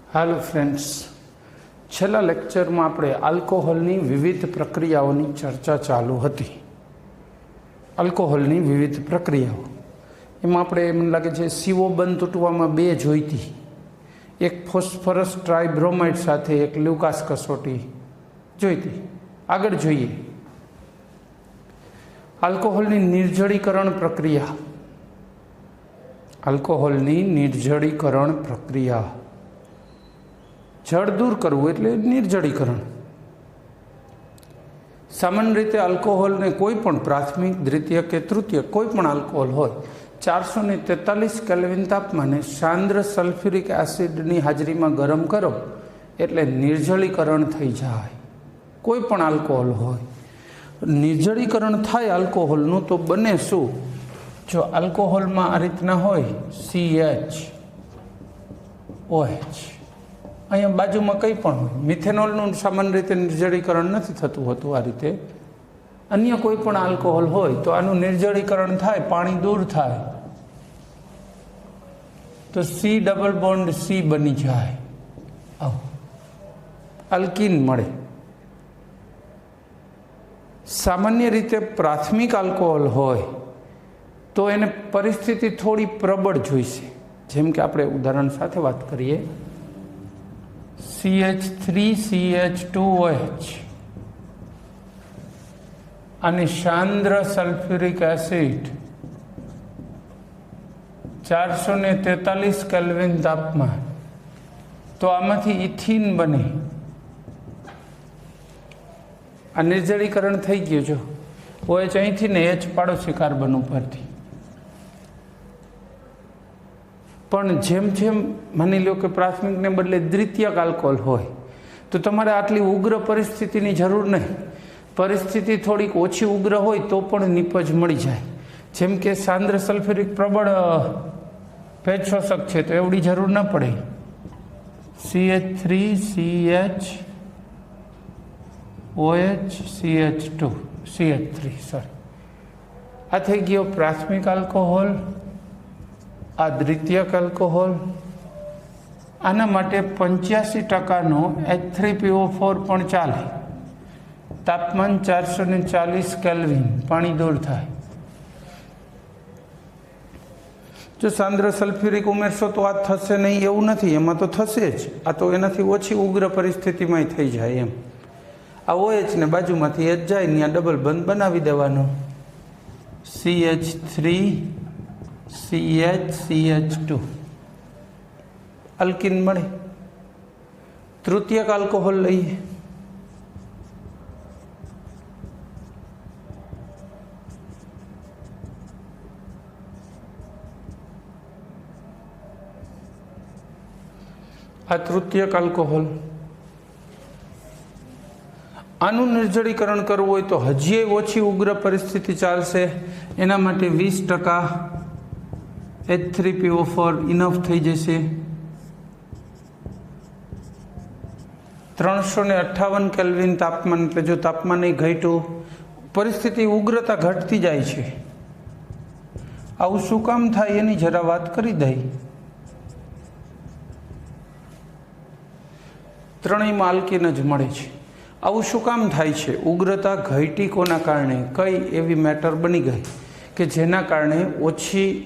Hello friends, छेल्ला lecture में आपणे आल्कोहोलनी विविध प्रक्रियाओनी चर्चा चालू हती। आल्कोहोलनी विविध प्रक्रियाओ एमां आपणे एम लागे छे CO बंध तूटवामां बे जोईती, एक फॉस्फरस ट्राइब्रोमाइड साथे एक ल्यूकास कसोटी जोईती। आगळ जोईए आल्कोहोलनी निर्जलीकरण प्रक्रिया। आल्कोहोलनी निर्जलीकरण प्रक्रिया, जड़ दूर करवू एटले निर्जलीकरण। सामान्य रीते आल्कोहोल ने कोईपण प्राथमिक, द्वितीय के तृतीय कोईपण आल्कोहोल होय 443 केल्विन तापमाने सांद्र सल्फ्यूरिक एसिडनी हाजरीमां गरम करो एटले निर्जलीकरण थई जाय। कोईपण आल्कोहोल होय निर्जलीकरण थाय आल्कोहोलनुं तो बने शुं? जो आल्कोहोलमां आ रीतना होय CHOH, अहीं बाजूमां कंई पण होय। मिथेनोलनुं सामान्य रीते निर्जलीकरण नथी थतुं होतुं। आ रीते अन्य कोई पण आल्कोहोल होय तो आनुं निर्जलीकरण थाय, पाणी दूर थाय तो C डबल बॉन्ड C बनी जाए, अल्कीन मळे। सामान्य रीते प्राथमिक आल्कोहोल होय तो एने परिस्थिति थोड़ी प्रबळ जोईशे। जेम के आपणे उदाहरण साथे वात करीए, CH3CH2OH અને सांद्र सल्फ्यूरिक एसिड 443 केल्विन तापमान, तो आमांथी इथीन बने। आ निर्जलीकरण थई गयुं। जो OH અહીંથી ને H પાડોશી કાર્બન ઉપરથી। પણ જેમ જેમ માની લો કે પ્રાથમિકને બદલે દ્વિતીયક આલ્કોહોલ હોય તો તમારે આટલી ઉગ્ર પરિસ્થિતિની જરૂર નહીં। પરિસ્થિતિ થોડીક ઓછી ઉગ્ર હોય તો પણ નિપજ મળી જાય। જેમ કે सांद्र સલ્ફ્યુરિક પ્રબળ ભેજ શોષક છે તો એવડી જરૂર ન પડે। CH3CHOH સોરી, આ થઈ ગયો પ્રાથમિક આલ્કોહોલ। आ द्वितीयक आल्कोहोल। आना माटे 85% H3PO4 पण चाले। तापमान 440 केल्विन, पाणी दूर थाय। जो सांद्र सल्फ्यूरिक उमेरशो तो आ थशे नहीं एवुं नथी, एमां तो थशे ज। आ तो एनाथी ओછી उग्र परिस्थितिमां थई जाय एम। आ OH ने बाजुमांथी H जाय ने आ डबल बंध बनावी देवानो। CH3CHCH2 अल्किन मळे। तृतीयक आल्कोहोल लईए। आ तृतीयक आल्कोहोल। आनु निर्जलीकरण करवुं होय तो हजीए ओછી उग्र परिस्थिति चालशे। एना माटे 20% H3PO4 इनफ थई जशे। 358 केल्विन तापमान, એટલે જો તાપમાન એ ઘટ્યું પરિસ્થિતિ ઉગ્રતા ઘટતી જાય છે। આવું શું કામ થાય એની જરા વાત કરી દઈ। ત્રણેયમાં આલ્કીન જ મળે છે। આવું શું કામ થાય છે? ઉગ્રતા ઘટી કોના કારણે? કઈ એવી મેટર બની ગઈ કે જેના કારણે ઓછી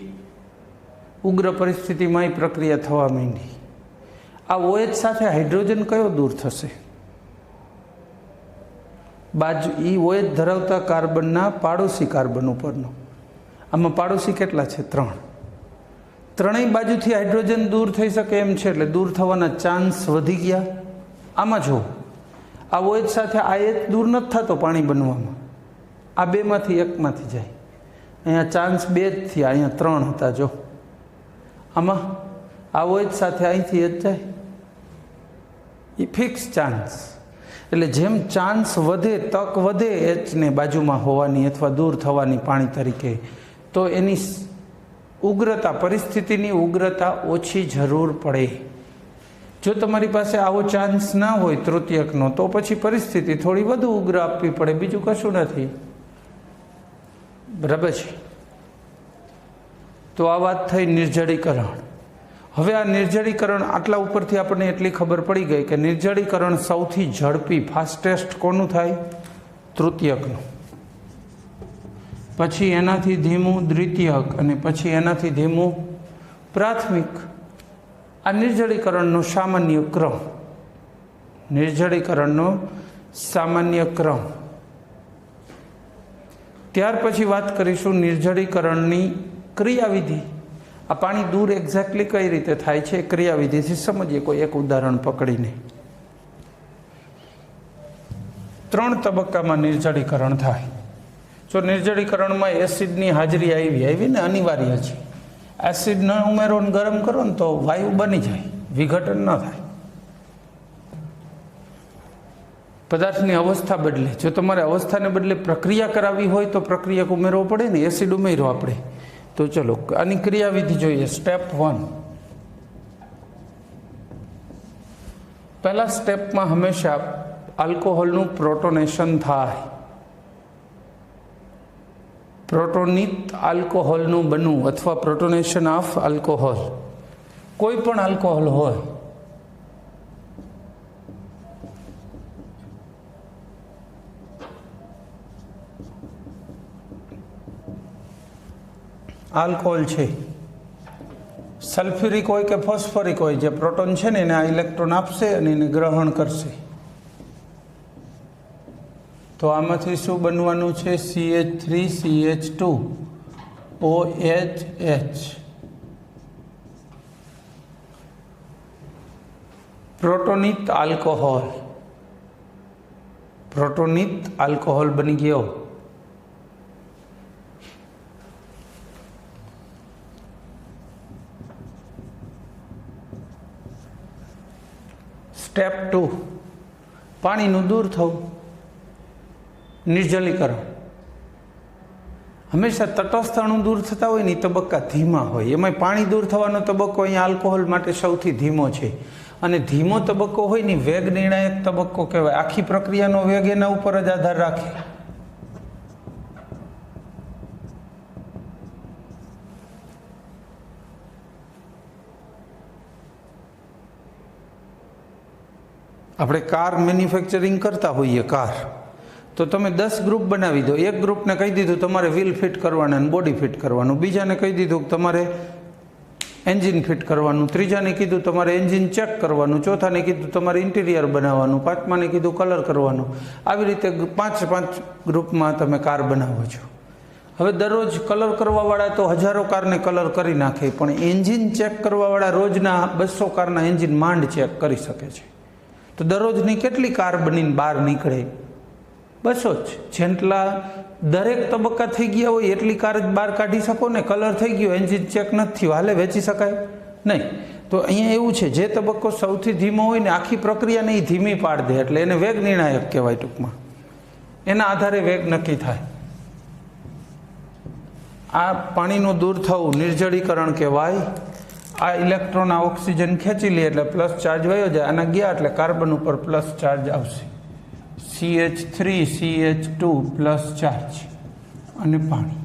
उग्र परिस्थिति में प्रक्रिया थवा मांडी। आ OH साथे हाइड्रोजन कयो दूर थशे? बाजू ई OH धरावता कार्बनना पाड़ोशी कार्बन उपरनो। आमां पाड़ोशी केटला छे? 3। त्रणेय बाजुथी हाइड्रोजन दूर थई शके एम छे, એટલે दूर थवाना चांस वधी गया। आमां जो आ OH साथे आ H दूर नथी थतो पाणी बनवामां, आ बेमांथी एकमांथी जाय। अहींया चांस 2 ज थया, अहींया 3 हता। जो आमा आ OH साथे અહીંથી H જાય, એ ફિક્સ ચાન્સ। એટલે જેમ ચાન્સ વધે, તક વધે H ને બાજુમાં હોવાની અથવા દૂર થવાની પાણી તરીકે, તો એની ઉગ્રતા, પરિસ્થિતિની ઉગ્રતા ઓછી જરૂર પડે। જો તમારી પાસે આવો ચાન્સ ના હોય તૃતીયકનો, તો પછી પરિસ્થિતિ થોડી વધુ ઉગ્ર આપવી પડે, બીજું કશું નથી। બરાબર છે? तो आ बात थई निर्जलीकरण। હવે આ નિર્જળીકરણ આટલા ઉપરથી આપણને એટલી ખબર પડી ગઈ કે નિર્જળીકરણ સૌથી ઝડપી ફાસ્ટેસ્ટ કોનું થાય? તૃતીયકનું. પછી એનાથી ધીમું દ્વિતીયક અને પછી એનાથી ધીમું પ્રાથમિક. આ નિર્જળીકરણનો સામાન્ય ક્રમ. નિર્જળીકરણનો સામાન્ય ક્રમ. ત્યાર પછી વાત કરીશું નિર્જળીકરણની ક્રિયાવિધિ. આ પાણી દૂર એક્ઝેક્ટલી કઈ રીતે થાય છે ક્રિયાવિધિથી સમજીએ કોઈ એક ઉદાહરણ પકડીને. 3 તબક્કામાં નિર્જળીકરણ થાય. જો નિર્જળીકરણમાં એસિડની હાજરી આવી ને અનિવાર્ય છે. એસિડ ન ઉમેરો ને ગરમ કરો ને તો વાયુ બની જાય, વિઘટન ન થાય. પદાર્થની અવસ્થા બદલે. જો તમારે અવસ્થાને બદલે પ્રક્રિયા કરાવવી હોય તો પ્રક્રિયક ઉમેરવો પડે ને. એસિડ ઉમેરો આપણે. તો ચલો આની ક્રિયાવિધિ જોઈએ. સ્ટેપ 1. પહેલા સ્ટેપમાં હંમેશા આલ્કોહોલનું પ્રોટોનેશન થાય. પ્રોટોનિત આલ્કોહોલનું બનવું અથવા પ્રોટોનેશન ઓફ આલ્કોહોલ. કોઈ પણ આલ્કોહોલ હોય, આલ્કોહોલ છે, સલ્ફ્યુરિક હોય કે ફોસ્ફોરિક હોય, જે પ્રોટોન છે ને એને આ ઇલેક્ટ્રોન આપશે અને એને ગ્રહણ કરશે. તો આમાંથી શું બનવાનું છે? CH3CH2 OH. પ્રોટોનિત આલ્કોહોલ. પ્રોટોનિત આલ્કોહોલ બની ગયો. સ્ટેપ 2. પાણીનું દૂર થવું. નિર્જલીકરણ. હંમેશા તટસ્થ અણુ દૂર થતા હોય ને એ તબક્કા ધીમા હોય. એમાં પાણી દૂર થવાનો તબક્કો અહીંયા આલ્કોહોલ માટે સૌથી ધીમો છે. અને ધીમો તબક્કો હોય ને વેગ નિર્ણાયક તબક્કો કહેવાય. આખી પ્રક્રિયાનો વેગ એના ઉપર જ આધાર રાખે. આપણે કાર મેન્યુફેક્ચરિંગ કરતા હોઈએ કાર, તો તમે 10 ગ્રુપ બનાવી દો. એક ગ્રુપને કહી દીધું તમારે વ્હીલ ફિટ કરવાના અને બોડી ફિટ કરવાનું. બીજાને કહી દીધું તમારે એન્જિન ફિટ કરવાનું. ત્રીજાને કીધું તમારે એન્જિન ચેક કરવાનું. ચોથાને કીધું તમારે ઇન્ટિરિયર બનાવવાનું. પાંચમાને કીધું કલર કરવાનું. આવી રીતે 5 ગ્રુપમાં તમે કાર બનાવો છો. હવે દરરોજ કલર કરવાવાળા તો હજારો કારને કલર કરી નાખે, પણ એન્જિન ચેક કરવાવાળા રોજના 200 કારના એન્જિન માંડ ચેક કરી શકે છે. તો દરરોજની કેટલી કાર બનીને બહાર નીકળે? 200 જ. જેટલા દરેક તબક્કા થઈ ગયા હોય એટલી કાર જ બહાર કાઢી શકો ને. કલર થઈ ગયો, એન્જિન ચેક નથી થયું, હાલે વેચી શકાય નહીં. તો અહીંયા એવું છે, જે તબક્કો સૌથી ધીમો હોય ને આખી પ્રક્રિયાને એ ધીમી પાડ દે, એટલે એને વેગ નિર્ણાયક કહેવાય. ટૂંકમાં એના આધારે વેગ નક્કી થાય. આ પાણીનું દૂર થવું નિર્જળીકરણ કહેવાય. આ ઇલેક્ટ્રોન આ ઓક્સિજન ખેંચી લે એટલે પ્લસ ચાર્જ વયો જાય. આના ગયા એટલે કાર્બન ઉપર પ્લસ ચાર્જ આવશે. CH3CH2 પ્લસ ચાર્જ અને પાણી.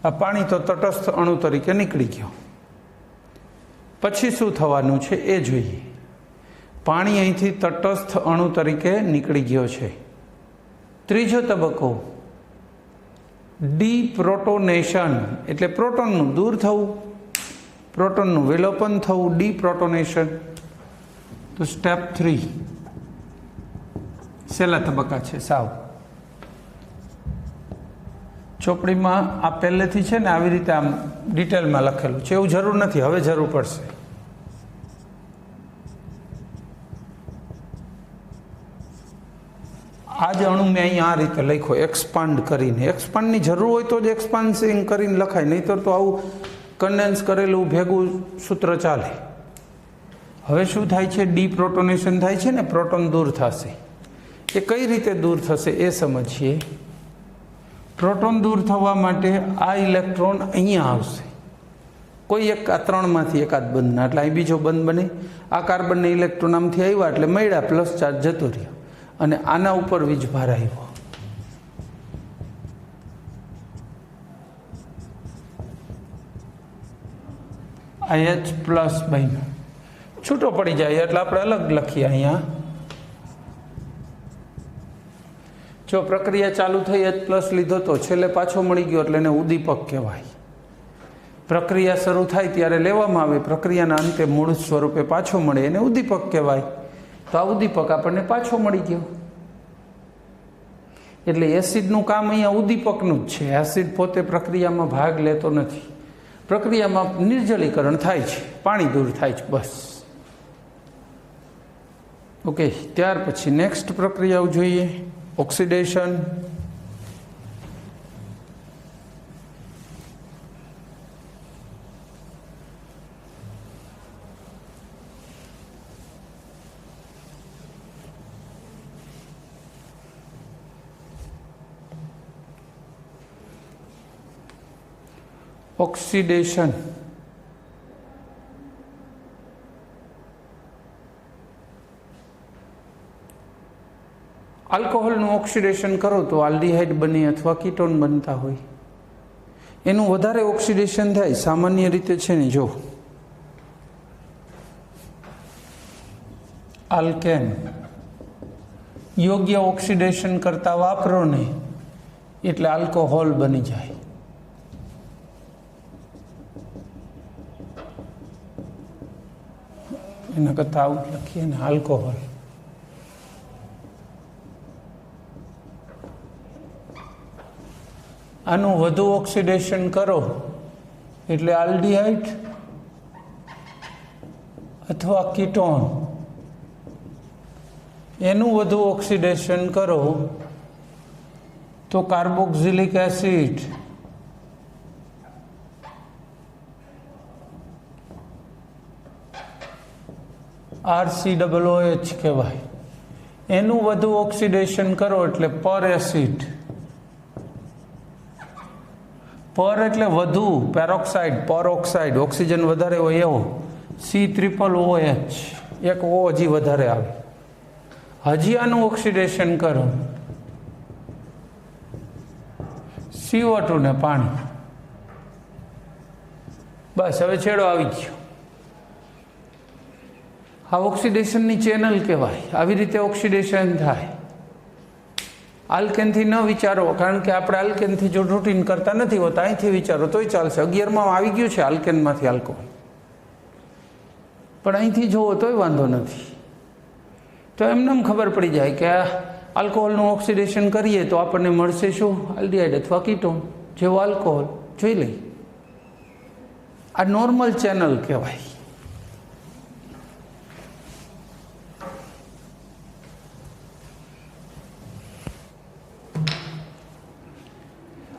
આ પાણી તો તટસ્થ અણુ તરીકે નીકળી ગયો. પછી શું થવાનું છે એ જોઈએ. પાણી અહીંથી તટસ્થ અણુ તરીકે નીકળી ગયો છે. ત્રીજો તબક્કો ડીપ્રોટોનેશન, એટલે પ્રોટોનનું દૂર થવું, પ્રોટોનનું વિલોપન થવું, ડીપ્રોટોનેશન. તો સ્ટેપ 3 છેલ્લા તબક્કા છે સાવ. ચોપડીમાં આ પહેલેથી છે ને આવી રીતે આમ ડિટેલમાં લખેલું છે, એવું જરૂર નથી, હવે જરૂર પડશે. આ જ અણુ મેં અહીંયા આ રીતે લખ્યો એક્સપાન્ડ કરીને. એક્સપાન્ડની જરૂર હોય તો જ એક્સપાન્સિંગ કરીને લખાય, નહીંતર તો આવું કન્ડેન્સ કરેલું ભેગું સૂત્ર ચાલે. હવે શું થાય છે? ડીપ્રોટોનેશન થાય છે ને, પ્રોટોન દૂર થશે. એ કઈ રીતે દૂર થશે એ સમજીએ. પ્રોટોન દૂર થવા માટે આ ઇલેક્ટ્રોન અહીંયા આવશે. કોઈ એક આ 3માંથી એકાદ બંધના, એટલે અહીં બીજો બંધ બને. આ કાર્બનને ઇલેક્ટ્રોન આમથી આવ્યા એટલે મળ્યા, પ્લસ ચાર્જ જતો રહ્યો અને આના ઉપર વીજભાર આવ્યો. આ H પ્લસ બન્યો, છૂટો પડી જાય એટલે આપણે અલગ લખીએ. અહીંયા જો પ્રક્રિયા ચાલુ થઈ H પ્લસ લીધો તો છેલ્લે પાછો મળી ગયો એટલે એને ઉદ્દીપક કહેવાય. પ્રક્રિયા શરૂ થાય ત્યારે લેવામાં આવે, પ્રક્રિયાના અંતે મૂળ સ્વરૂપે પાછો મળે એને ઉદ્દીપક કહેવાય. તો આ ઉદ્દીપક આપણને પાછો મળી ગયો. એટલે એસિડનું કામ અહીંયા ઉદ્દીપકનું જ છે. એસિડ પોતે પ્રક્રિયામાં ભાગ લેતો નથી, પ્રક્રિયામાં નિર્જલીકરણ થાય છે, પાણી દૂર થાય છે, બસ. ઓકે, ત્યાર પછી નેક્સ્ટ પ્રક્રિયાઓ જોઈએ. ઓક્સિડેશન. ઓક્સિડેશન આલ્કોહોલનું ઓક્સિડેશન કરો તો આલ્ડીહાઇડ બને અથવા કીટોન બનતા હોય. એનું વધારે ઓક્સિડેશન થાય સામાન્ય રીતે છે ને, જો આલ્કેન યોગ્ય ઓક્સિડેશન કરતા વાપરો ને એટલે આલ્કોહોલ બની જાય. એના કરતા આવું લખીએ ને, આલ્કોહોલ. આનું વધુ ઓક્સિડેશન કરો એટલે આલ્ડીહાઇડ અથવા કીટોન. એનું વધુ ઓક્સિડેશન કરો તો કાર્બોક્સિલિક એસિડ, RCOOH કહેવાય. એનું વધુ ઓક્સિડેશન કરો એટલે પર એસિડ. પર એટલે વધુ, પેરોક્સાઇડ, પરોક્સાઇડ, ઓક્સિજન વધારે હોય એવો, COOH, એક ઓ હજી વધારે આવે. હજી આનું ઓક્સિડેશન કરો, CO2 ને પાણી. બસ, હવે છેડો આવી ગયો. આ ઓક્સિડેશનની ચેનલ કહેવાય. આવી રીતે ઓક્સિડેશન થાય. આલ્કેનથી ન વિચારો, કારણ કે આપણે આલ્કેનથી જો રૂટીન કરતા નથી હોતા, અહીંથી વિચારો તોય ચાલશે. 11માં આવી ગયું છે આલ્કેનમાંથી આલ્કોહોલ, પણ અહીંથી જોવો તોય વાંધો નથી. તો એમને ખબર પડી જાય કે આ આલ્કોહોલનું ઓક્સિડેશન કરીએ તો આપણને મળશે શું? આલ્ડીહાઇડ અથવા કીટોન જેવો આલ્કોહોલ. જોઈ લઈ, આ નોર્મલ ચેનલ કહેવાય.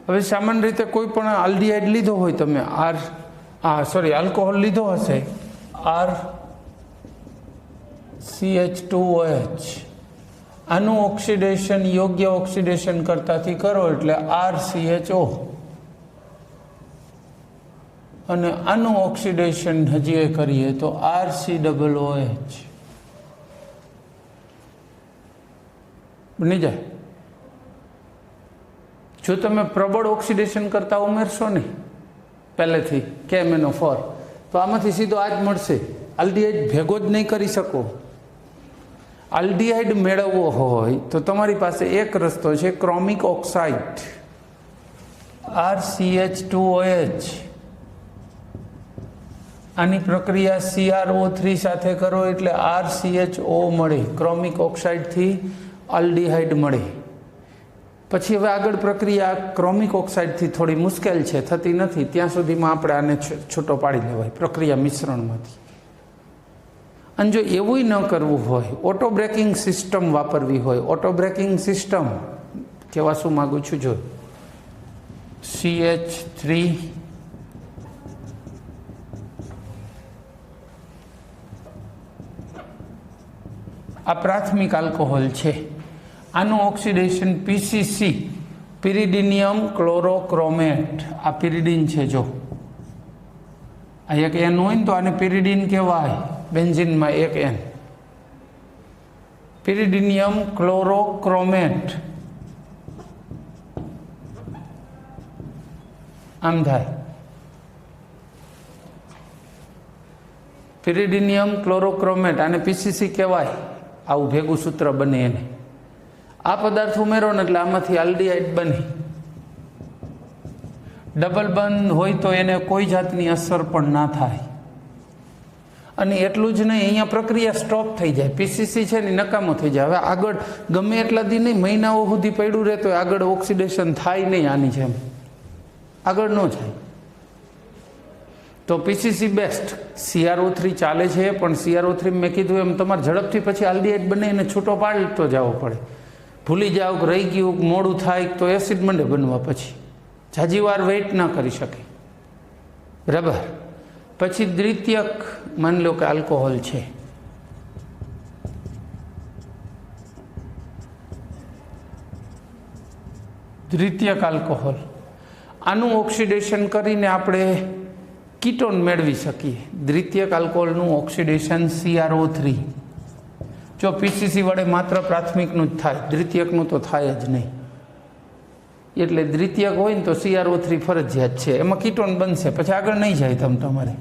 હવે સામાન્ય રીતે કોઈ પણ આલ્ડીહાઇડ લીધો હોય, તમે આલ્કોહોલ લીધો હશે, RCH2OH, આનું ઓક્સિડેશન યોગ્ય ઓક્સિડેશન કરતાથી કરો એટલે RCHO, અને આનું ઓક્સિડેશન હજી કરીએ તો RCOOH બની જાય. જો તમે પ્રબળ ઓક્સિડેશન કરતા ઉમેરશો ને પહેલેથી KMnO4, તો આમાંથી સીધો આ જ મળશે. આલ્ડીહાઇડ ભેગો જ નહીં કરી શકો. આલ્ડીહાઇડ મેળવવો હોય તો તમારી પાસે એક રસ્તો છે, ક્રોમિક ઓક્સાઇડ, RCH2OH. આની પ્રક્રિયા CrO3 સાથે કરો એટલે RCHO મળે, ક્રોમિક ઓક્સાઇડથી આલ્ડીહાઇડ મળે. પછી હવે આગળ પ્રક્રિયા ક્રોમિક ઓક્સાઇડથી થોડી મુશ્કેલ છે, થતી નથી, ત્યાં સુધીમાં આપણે આને છૂટો પાડી લેવાય પ્રક્રિયા મિશ્રણમાંથી. અને જો એવું ન કરવું હોય, ઓટો બ્રેકિંગ સિસ્ટમ વાપરવી હોય, ઓટો બ્રેકિંગ સિસ્ટમ કહેવા શું માગું છું, જો CH3 આ પ્રાથમિક આલ્કોહોલ છે. આનું ઓક્સિડેશન PCC, પિરિડિનિયમ ક્લોરોક્રોમેટ. આ પિરિડિન છે. જો આ એક N હોય ને તો આને પિરિડિન કહેવાય. બેન્ઝીનમાં એક N, પિરિડિનિયમ ક્લોરોક્રોમેટ. આમ થાય. પિરિડિનિયમ ક્લોરોક્રોમેટ, આને પીસીસી કહેવાય. આવું ભેગું સૂત્ર બને એને. આ પદાર્થ ઉમેરો ને એટલે આમાંથી આલ્ડીહાઇડ બને. ડબલ બંધ હોય તો એને કોઈ જાતની અસર પણ ના થાય. અને એટલું જ નહીં, અહીંયા પ્રક્રિયા સ્ટોપ થઈ જાય. પીસીસી છે ને નકામો થઈ જાય. હવે આગળ ગમે એટલા દી નહીં, મહિનાઓ સુધી પડ્યું રહે તો આગળ ઓક્સિડેશન થાય નહીં. આની જેમ આગળ ન જાય. તો પીસીસી બેસ્ટ. CrO3 ચાલે છે, પણ CrO3 મેં કીધું એમ તમારે ઝડપથી પછી આલ્ડીહાઇડ બને એને છૂટો પાડતો જવો પડે. ભૂલી જાઓ કે રહી ગયું, મોડું થાય તો એસિડ મંડે બનવા. પછી જાજી વાર વેઇટ ના કરી શકે. બરાબર. પછી દ્વિતીયક, માની લો કે આલ્કોહોલ છે. દ્વિતીયક આલ્કોહોલ, આનું ઓક્સિડેશન કરીને આપણે કીટોન મેળવી શકીએ. દ્વિતીયક આલ્કોહોલનું ઓક્સિડેશન CrO3. જો પીસીસી વડે માત્ર પ્રાથમિકનું જ થાય, દ્વિતીયકનું તો થાય જ નહીં. એટલે દ્વિતીયક હોય ને તો CrO3 ફરજિયાત છે. એમાં કીટોન બનશે, પછી આગળ નહીં જાય. તમારે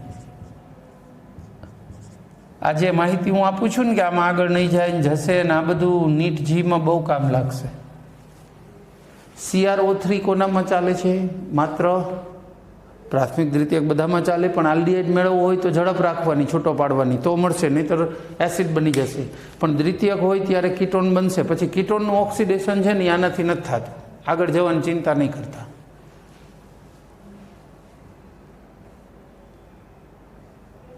આ જે માહિતી હું આપું છું ને કે આમાં આગળ નહીં જાય ને જશે ને, આ બધું નીટ જીમાં બહુ કામ લાગશે. CrO3 કોનામાં ચાલે છે? માત્ર પ્રાથમિક દ્વિતીયક બધામાં ચાલે, પણ આલ્ડીહાઇડ મેળવવો હોય તો ઝડપ રાખવાની, છૂટો પાડવાની, તો મળશે. નહીંતર એસિડ બની જશે. પણ દ્વિતીયક હોય ત્યારે કીટોન બનશે. પછી કીટોનનું ઓક્સિડેશન છે ને આનાથી નથી થતું. આગળ જવાની ચિંતા નહીં કરતા.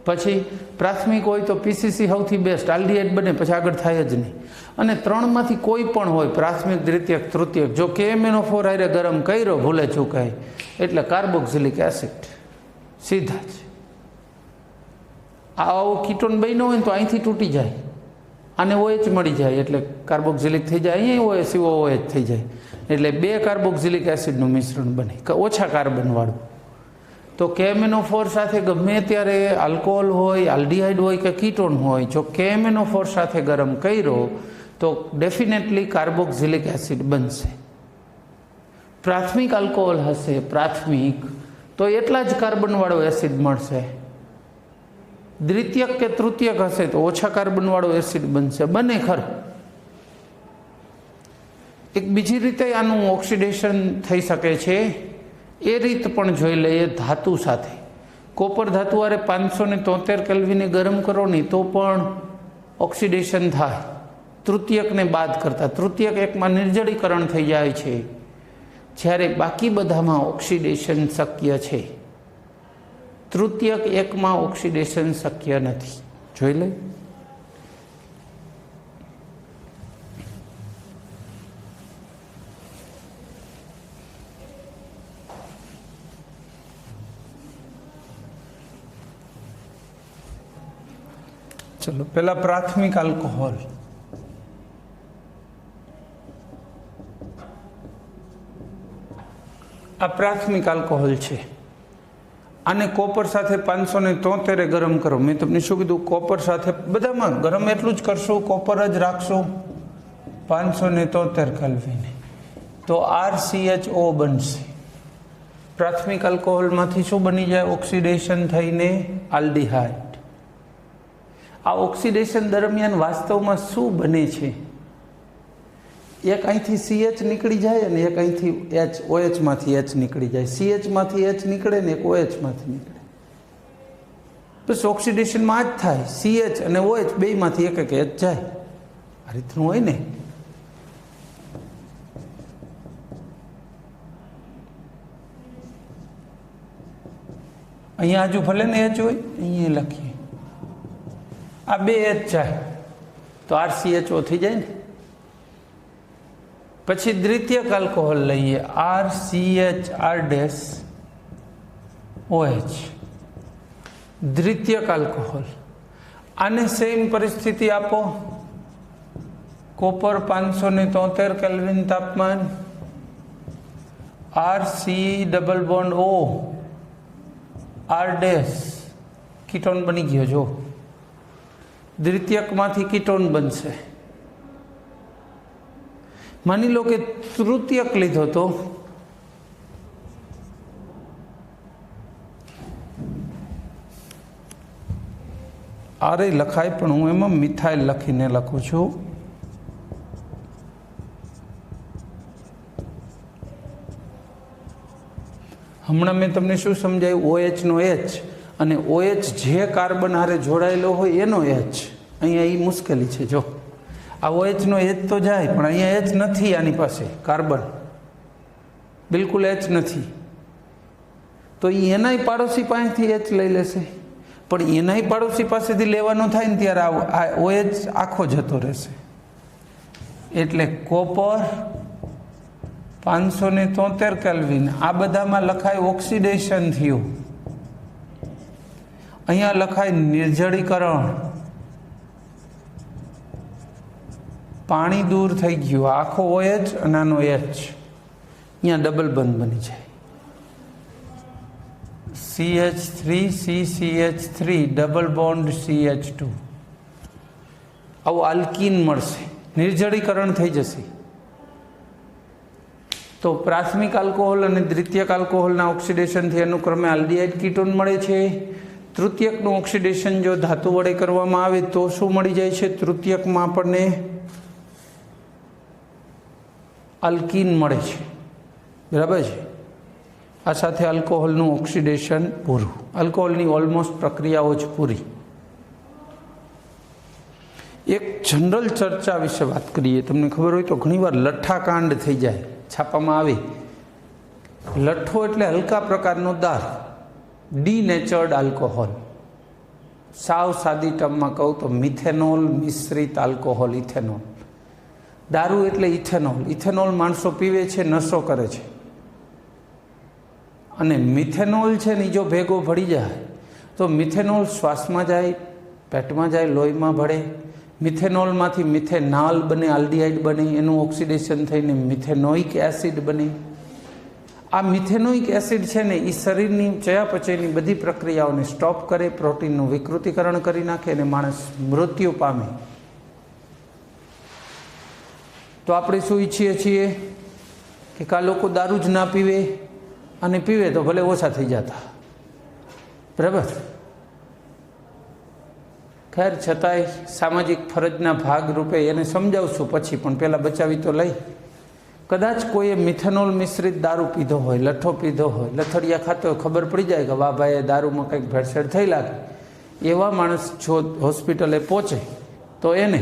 પછી પ્રાથમિક હોય તો પીસીસી સૌથી બેસ્ટ. આલ્ડીહાઇડ બને પછી આગળ થાય જ નહીં. અને ત્રણમાંથી કોઈ પણ હોય, પ્રાથમિક, દ્વિતીયક, તૃતીયક, જો KMnO4 હારે ગરમ કર્યો ભૂલે ચૂકાય એટલે કાર્બોક્સિલિક એસિડ સીધા જ. આવું કીટોન બન્યો હોય ને તો અહીંથી તૂટી જાય, આને OH મળી જાય એટલે કાર્બોક્સિલિક થઈ જાય. અહીંયા OH થઈ જાય એટલે 2 કાર્બોક્સિલિક એસિડનું મિશ્રણ બને, ઓછા કાર્બનવાળું. તો KMnO4 સાથે ગમે ત્યારે આલ્કોહોલ હોય, આલ્ડીહાઇડ હોય કે કીટોન હોય, જો KMnO4 સાથે ગરમ કર્યો તો ડેફિનેટલી કાર્બોક્સિલિક એસિડ બનશે. પ્રાથમિક આલ્કોહોલ હશે, પ્રાથમિક, તો એટલા જ કાર્બનવાળો એસિડ મળશે. દ્વિતીયક કે તૃતીયક હશે તો ઓછા કાર્બનવાળો એસિડ બનશે. બને ખરું. એક બીજી રીતે આનું ઓક્સિડેશન થઈ શકે છે. એ રીત પણ જોઈ લઈએ. ધાતુ સાથે કોપર ધાતુ હારે 573 કેલ્વિને ગરમ કરો નહીં તો પણ ઓક્સિડેશન થાય. તૃતીયકને બાદ કરતાં તૃતીયક એકમાં નિર્જળીકરણ થઈ જાય છે, જ્યારે બાકી બધામાં ઓક્સિડેશન શક્ય છે. તૃતીયક એકમાં ઓક્સિડેશન શક્ય નથી. જોઈ લઈએ. ચલો, પેલા પ્રાથમિક આલ્કોહોલ. આ પ્રાથમિક આલ્કોહોલ છે. આને કોપર સાથે 573 ગરમ કરો. મેં તમને શું કીધું? કોપર સાથે બધામાં ગરમ એટલું જ કરશું, કોપર જ રાખશું 573 કેલ્વિને, તો RCHO બનશે. પ્રાથમિક આલ્કોહોલમાંથી શું બની જાય? ઓક્સિડેશન થઈને આલ્ડીહાઇડ. આ ઓક્સિડેશન દરમિયાન વાસ્તવમાં શું બને છે? એક અહીંથી CH નીકળી જાય અને એક અહીંથી OH માંથી H નીકળી જાય. CH માંથી H નીકળે ને એક OH માંથી નીકળે. બસ ઓક્સિડેશનમાં જ થાય. CH અને OH બેયમાંથી એક એક H જાય. આ રીતનું હોય ને. અહીંયા હજુ ભલે ને H હોય, અહીંયા લખીએ. આ 2 H જાય તો RCHO થઈ જાય ને. પછી દ્વિતીયક આલ્કોહોલ લઈએ, RCHR-OH. દ્વિતીયક આલ્કોહોલ. આને સેમ પરિસ્થિતિ આપો. કોપર 573 કેલ્વિન તાપમાન, RC double bond O, R dash, ketone બની ગયો. જો દ્વિતીયકમાંથી કીટોન બનશે. માની લો કે તૃતીયક લીધો તો આરે લખાય પણ હું એમાં મિથાઇલ લખીને લખું છું. હમણાં મેં તમને શું સમજાયું? OH નો H અને OH જે કાર્બન હારે જોડાયેલો હોય એનો H. અહીંયા એ મુશ્કેલી છે. જો આ OH નો H તો જાય પણ અહીંયા H નથી. આની પાસે કાર્બન બિલકુલ H નથી. તો એનાય પાડોશી પાસેથી H લઈ લેશે, પણ એનાય પાડોશી પાસેથી લેવાનો થાય ને ત્યારે આ OH આખો જતો રહેશે. એટલે કોપર 573 કેલ્વિન. આ બધામાં લખાય ઓક્સિડેશન થયું, અહીંયા લખાય નિર્જળીકરણ, પાણી દૂર થઈ ગયું. આખો OH અને આનો H અહીંયા ડબલ બંધ બની જાય. CH3CCH3 ડબલ બોન્ડ CH2 આવું આલ્કીન મળશે, નિર્જળીકરણ થઈ જશે. તો પ્રાથમિક આલ્કોહોલ અને દ્વિતીયક આલ્કોહોલના ઓક્સિડેશનથી અનુક્રમે આલ્ડીહાઇડ કીટોન મળે છે. તૃતીયકનું ઓક્સિડેશન જો ધાતુ વડે કરવામાં આવે તો શું મળી જાય છે? તૃતીયકમાં આપણને આલ્કીન મળે છે. બરાબર છે. આ સાથે આલ્કોહોલનું ઓક્સિડેશન પૂરું. આલ્કોહોલની ઓલમોસ્ટ પ્રક્રિયાઓ જ પૂરી. એક જનરલ ચર્ચા વિશે વાત કરીએ. તમને ખબર હોય તો ઘણીવાર લઠ્ઠાકાંડ થઈ જાય, છાપામાં આવે. લઠ્ઠો એટલે હલકા પ્રકારનો દારૂ, ડીનેચર્ડ આલ્કોહોલ. સાવ સાદી ટર્મમાં કહું તો મિથેનોલ મિશ્રિત આલ્કોહોલ, ઇથેનોલ. દારૂ એટલે ઇથેનોલ. ઇથેનોલ માણસો પીવે છે, નશો કરે છે. અને મિથેનોલ છે ને જો ભેગો ભળી જાય તો મિથેનોલ શ્વાસમાં જાય, પેટમાં જાય, લોહીમાં ભળે. મિથેનોલમાંથી મિથેનાલ બને, આલ્ડીહાઇડ બને, એનું ઓક્સિડેશન થઈને મિથેનોઇક એસિડ બને. આ મિથેનોઇક એસિડ છે ને એ શરીરની ચયાપચયની બધી પ્રક્રિયાઓને સ્ટોપ કરે, પ્રોટીનનું વિકૃતિકરણ કરી નાખે અને માણસ મૃત્યુ પામે. તો આપણે શું ઈચ્છીએ છીએ કે આ લોકો દારૂ જ ના પીવે, અને પીવે તો ભલે ઓછા થઈ જતા. બરાબર. ખેર, છતાંય સામાજિક ફરજના ભાગ રૂપે એને સમજાવશું પછી, પણ પહેલાં બચાવી તો લઈ. કદાચ કોઈએ મિથેનોલ મિશ્રિત દારૂ પીધો હોય, લઠ્ઠો પીધો હોય, લથડિયા ખાતો હોય, ખબર પડી જાય કે વાહ ભાઈ દારૂમાં કંઈક ભેળસેળ થઈ લાગે. એવા માણસ જો હોસ્પિટલે પહોંચે તો એને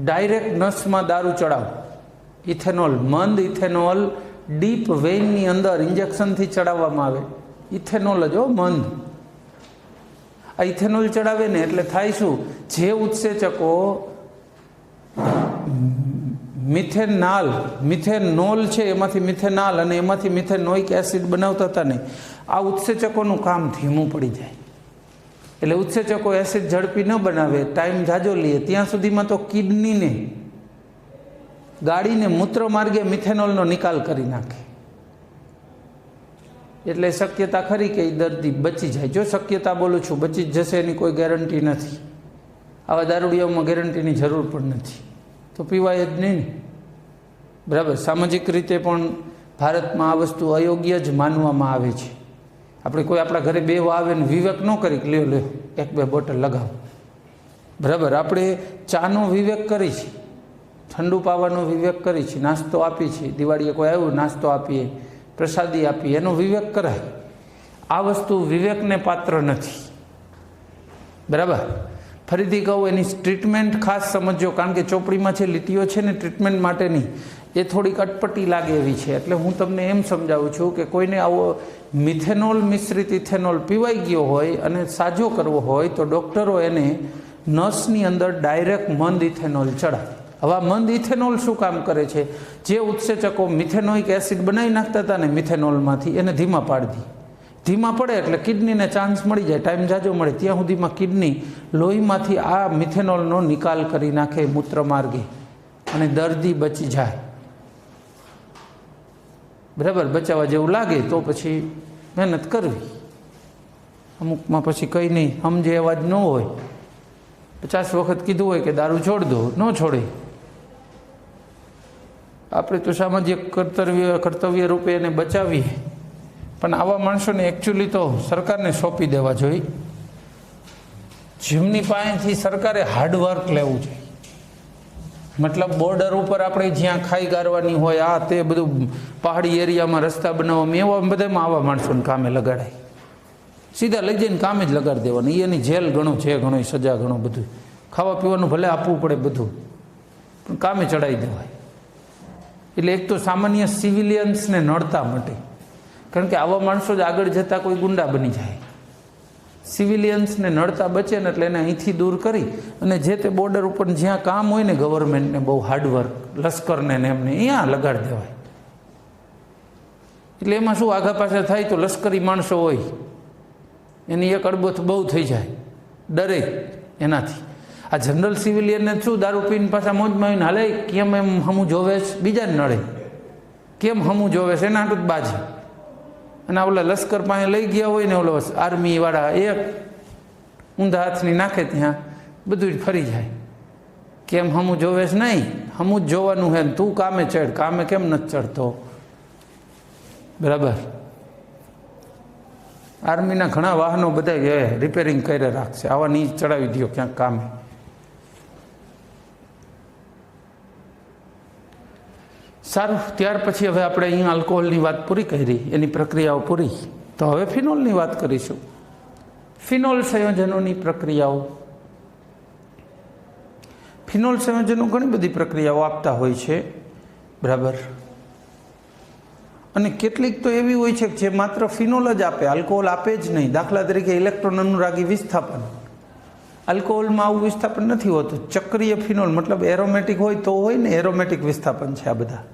ડાયરેક્ટ નસમાં દારૂ ચડાવો. ઇથેનોલ, મંદ ઇથેનોલ ડીપ વેઇનની અંદર ઇન્જેક્શનથી ચડાવવામાં આવે. ઇથેનોલ જ મંદ. આ ઇથેનોલ ચડાવે ને એટલે થાય શું? જે ઉત્સેચકો મિથેનોલ છે એમાંથી મિથેનાલ અને એમાંથી મિથેનોઇક એસિડ બનાવતા હતા ને, આ ઉત્સેચકોનું કામ ધીમું પડી જાય. એટલે ઉત્સેચકો એસિડ ઝડપી ન બનાવે, ટાઈમ ઝાઝો લે, ત્યાં સુધીમાં તો કિડનીને ગાડીને મૂત્ર માર્ગે મિથેનોલનો નિકાલ કરી નાખે. એટલે શક્યતા ખરી કે એ દર્દી બચી જાય. જો શક્યતા બોલું છું, બચી જ જશે એની કોઈ ગેરંટી નથી. આવા દારૂડિયાઓમાં ગેરંટીની જરૂર પણ નથી, તો પીવાય જ નહીં ને. બરાબર. સામાજિક રીતે પણ ભારતમાં આ વસ્તુ અયોગ્ય જ માનવામાં આવે છે. આપણે કોઈ આપણા ઘરે બે આવે ને વિવેક ન કરી લ્યો લ્યો 1-2 બોટલ લગાવો. બરાબર. આપણે ચાનો વિવેક કરી છે, ઠંડુ પાવાનો વિવેક કરી છે, નાસ્તો આપી છે. દિવાળીએ કોઈ આવ્યું, નાસ્તો આપીએ, પ્રસાદી આપીએ, એનો વિવેક કરાય. આ વસ્તુ વિવેકને પાત્ર નથી. બરાબર. ફરીથી કહું, એની ટ્રીટમેન્ટ ખાસ સમજો, કારણ કે ચોપડીમાં જે લીટીઓ છે ને ટ્રીટમેન્ટ માટેની, એ થોડીક અટપટી લાગે એવી છે. એટલે હું તમને એમ સમજાવું છું કે કોઈને આવો મિથેનોલ મિશ્રિત ઇથેનોલ પીવાઈ ગયો હોય અને સાજો કરવો હોય તો ડૉક્ટરો એને નસની અંદર ડાયરેક્ટ મંદ ઇથેનોલ ચડાવે. હવે આ મંદ ઇથેનોલ શું કામ કરે છે? જે ઉત્સેચકો મિથેનોઇક એસિડ બનાવી નાખતા હતા ને મિથેનોલમાંથી, એને ધીમા પાડી દી. ધીમા પડે એટલે કિડનીને ચાન્સ મળી જાય, ટાઈમ જાજો મળે. ત્યાં સુધીમાં કિડની લોહીમાંથી આ મિથેનોલનો નિકાલ કરી નાખે મૂત્ર માર્ગે, અને દર્દી બચી જાય. બરાબર. બચાવવા જેવું લાગે તો પછી મહેનત કરવી. અમુકમાં પછી કંઈ નહીં, સમજે એવા જ ન હોય. 50 વખત કીધું હોય કે દારૂ છોડ દો, ન છોડે. આપણે તો સામાજિક કર્તવ્ય રૂપે એને બચાવીએ, પણ આવા માણસોને એકચ્યુઅલી તો સરકારને સોંપી દેવા જોઈએ. જેમની પાસેથી સરકારે હાર્ડવર્ક લેવું જોઈએ, મતલબ બોર્ડર ઉપર આપણે જ્યાં ખાઈ ગારવાની હોય આ તે બધું પહાડી એરિયામાં રસ્તા બનાવવામાં એવા બધામાં આવા માણસોને કામે લગાડાય, સીધા લઈ જઈને કામે જ લગાડી દેવાનું. એની જેલ ગણો છે, ઘણો સજા ગણો, બધું ખાવા પીવાનું ભલે આપવું પડે બધું, પણ કામે ચડાવી દેવાય. એટલે એક તો સામાન્ય સિવિલિયન્સને નડતા માટે, કારણ કે આવા માણસો જ આગળ જતાં કોઈ ગુંડા બની જાય. સિવિલિયન્સને નડતા બચે ને એટલે એને અહીંથી દૂર કરી અને જે તે બોર્ડર ઉપર જ્યાં કામ હોય ને ગવર્મેન્ટને બહુ હાર્ડવર્ક, લશ્કરને ને એમને અહીંયા લગાડી દેવાય. એટલે એમાં શું આગા પાછા થાય તો લશ્કરી માણસો હોય એની એક અડબોથ બહુ થઈ જાય, ડરે એનાથી. આ જનરલ સિવિલિયનને શું દારૂ પીને પાછા મોજમાં આવીને હાલે કેમ એમ હમું જોવે છે, બીજાને નડે કેમ હમું જોવે છે એના હાટું જ બાજી. અને ઓલા લશ્કર પાસે લઈ ગયા હોય ને ઓલો આર્મીવાળા એક ઊંધા હાથની નાખે ત્યાં બધું જ ફરી જાય. કેમ હમું જોવે છે? નહીં, હમું જ જોવાનું હે. તું કામે ચડ, કામે કેમ નથી ચડતો? બરાબર. આર્મીના ઘણા વાહનો બધા રિપેરિંગ કરી રાખશે, આવા નહીં ચડાવી દો ક્યાંક કામે. સારું, ત્યાર પછી હવે આપણે અહીંયા આલ્કોહોલની વાત પૂરી કરી, એની પ્રક્રિયાઓ પૂરી, તો હવે ફિનોલની વાત કરીશું. ફિનોલ સંયોજનોની પ્રક્રિયાઓ. ફિનોલ સંયોજનો ઘણી બધી પ્રક્રિયાઓ આપતા હોય છે, બરાબર. અને કેટલીક તો એવી હોય છે જે માત્ર ફિનોલ જ આપે, આલ્કોહોલ આપે જ નહીં. દાખલા તરીકે ઇલેક્ટ્રોન અનુરાગી વિસ્થાપન. આલ્કોહોલમાં આવું વિસ્થાપન નથી હોતું. ચક્રીય ફિનોલ મતલબ એરોમેટિક હોય તો હોય ને, એરોમેટિક વિસ્થાપન છે આ બધા.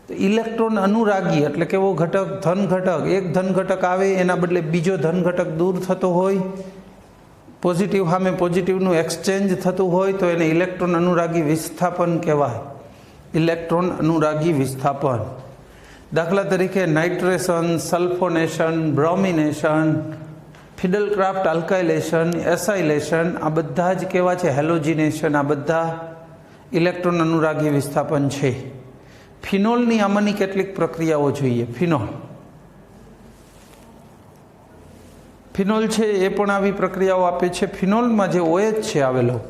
તો ઇલેક્ટ્રોન અનુરાગી એટલે કેવો ઘટક? ધન ઘટક. એક ધન ઘટક આવે એના બદલે બીજો ધન ઘટક દૂર થતો હોય, પોઝિટિવ સામે પોઝિટિવનું એક્સચેન્જ થતું હોય તો એને ઇલેક્ટ્રોન અનુરાગી વિસ્થાપન કહેવાય. ઇલેક્ટ્રોન અનુરાગી વિસ્થાપન. દાખલા તરીકે nitration, sulphonation, bromination, Friedel Crafts alkylation, acylation, આ બધા જ કેવા છે? હેલોજિનેશન. આ બધા ઇલેક્ટ્રોન અનુરાગી વિસ્થાપન છે. ફિનોલની આમાંની કેટલીક પ્રક્રિયાઓ જોઈએ. ફિનોલ છે એ પણ આવી પ્રક્રિયાઓ આપે છે. ફિનોલમાં જે OH છે આવેલો,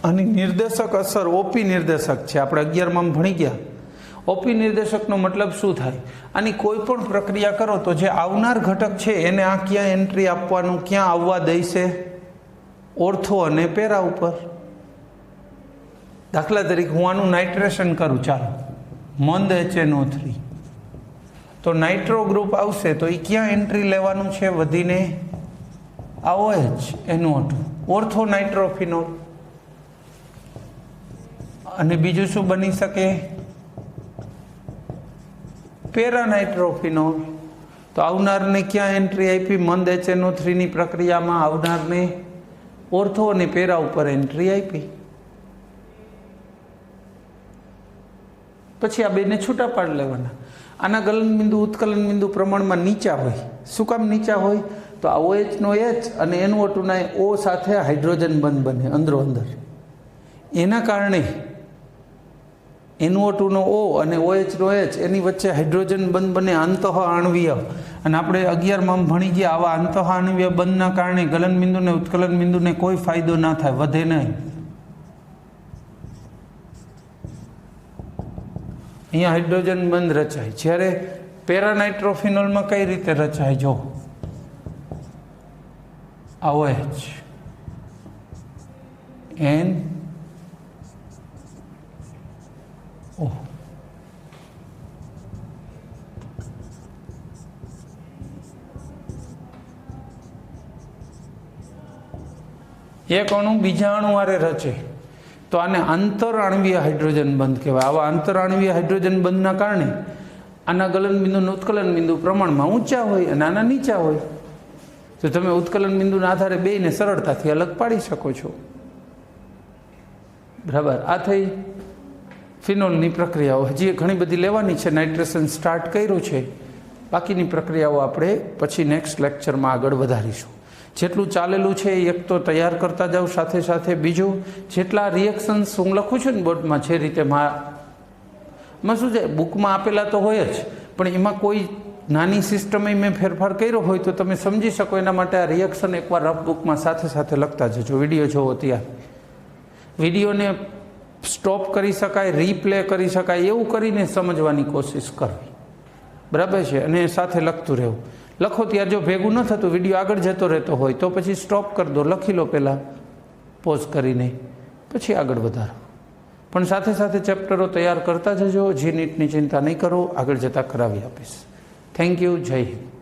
આની નિર્દેશક અસર ઓપી નિર્દેશક છે. આપણે 11માં ભણી ગયા. ઓપી નિર્દેશકનો મતલબ શું થાય? આની કોઈ પણ પ્રક્રિયા કરો તો જે આવનાર ઘટક છે એને આ ક્યાં એન્ટ્રી આપવાનું, ક્યાં આવવા દેશે? ઓર્થો અને પેરા ઉપર. દાખલા તરીકે હું આનું નાઇટ્રેશન કરું, ચાલો, મંદ HNO3, તો નાઇટ્રો ગ્રુપ આવશે તો એ ક્યાં એન્ટ્રી લેવાનું છે? વધીને આ OH NO2, ઓર્થો નાઇટ્રોફિનોલ. અને બીજું શું બની શકે? Para nitrophenol. તો આવનારને ક્યાં એન્ટ્રી આપી? મંદ HNO3ની પ્રક્રિયામાં આવનારને ઓર્થો અને પેરા ઉપર એન્ટ્રી આપી. પછી આ બેને છૂટા પાડી લેવાના. આના ગલન બિંદુ ઉત્કલન બિંદુ પ્રમાણમાં નીચા હોય. શું કામ નીચા હોય? તો આ OH નો H અને NO2 ના O સાથે હાઇડ્રોજન બંધ બને અંદરો અંદર. એના કારણે NO2 નો O અને OH નો H એની વચ્ચે હાઇડ્રોજન બંધ બને, અંતઃ આણવીય. અને આપણે 11માં ભણી ગયા, આવા અંતઃ આણવીય બંધના કારણે ગલન બિંદુને ઉત્કલન બિંદુને કોઈ ફાયદો ના થાય, વધે નહીં. અહીંયા હાઇડ્રોજન બંધ રચાય. જ્યારે પેરાનાઇટ્રોફિનોલમાં કઈ રીતે રચાય? જો આ OH N O. એક અણુ બીજા અણુ હારે રચે તો આને આંતરઆણવીય હાઇડ્રોજન બંધ કહેવાય. આવા આંતરઆણવીય હાઇડ્રોજન બંધના કારણે આના ગલન બિંદુ અને ઉત્કલન બિંદુ પ્રમાણમાં ઊંચા હોય અને આના નીચા હોય. તો તમે ઉત્કલન બિંદુના આધારે બેયને સરળતાથી અલગ પાડી શકો છો. બરાબર. આ થઈ ફિનોલની પ્રક્રિયાઓ. હજી ઘણી બધી લેવાની છે. નાઇટ્રેશન સ્ટાર્ટ કર્યું છે, બાકીની પ્રક્રિયાઓ આપણે પછી નેક્સ્ટ લેક્ચરમાં આગળ વધારીશું. જેટલું ચાલેલું છે એક તો તૈયાર કરતા જાઓ, સાથે સાથે બીજું જેટલા રિએક્શન્સ હું લખું છું ને બોર્ડમાં, જે રીતે માં શું છે બુકમાં આપેલા તો હોય જ, પણ એમાં કોઈ નાની સિસ્ટમે મેં ફેરફાર કર્યો હોય તો તમે સમજી શકો એના માટે આ રિએક્શન એકવાર રફ બુકમાં સાથે સાથે લખતા જજો. વિડીયો જોવો ત્યાં વિડીયોને સ્ટોપ કરી શકાય, રીપ્લે કરી શકાય એવું કરીને સમજવાની કોશિશ કરવી. બરાબર છે? અને સાથે લખતું રહેવું. લખો ત્યાં જો ભેગું ન થતું, વિડીયો આગળ જતો રહેતો હોય તો પછી સ્ટોપ કરી દો, લખી લો પહેલાં પોઝ કરીને, પછી આગળ વધારો. પણ સાથે સાથે ચેપ્ટરો તૈયાર કરતા જજો. જી નીટની ચિંતા નહીં કરો, આગળ જતાં કરાવી આપીશ. Thank you. જય હિન્દ.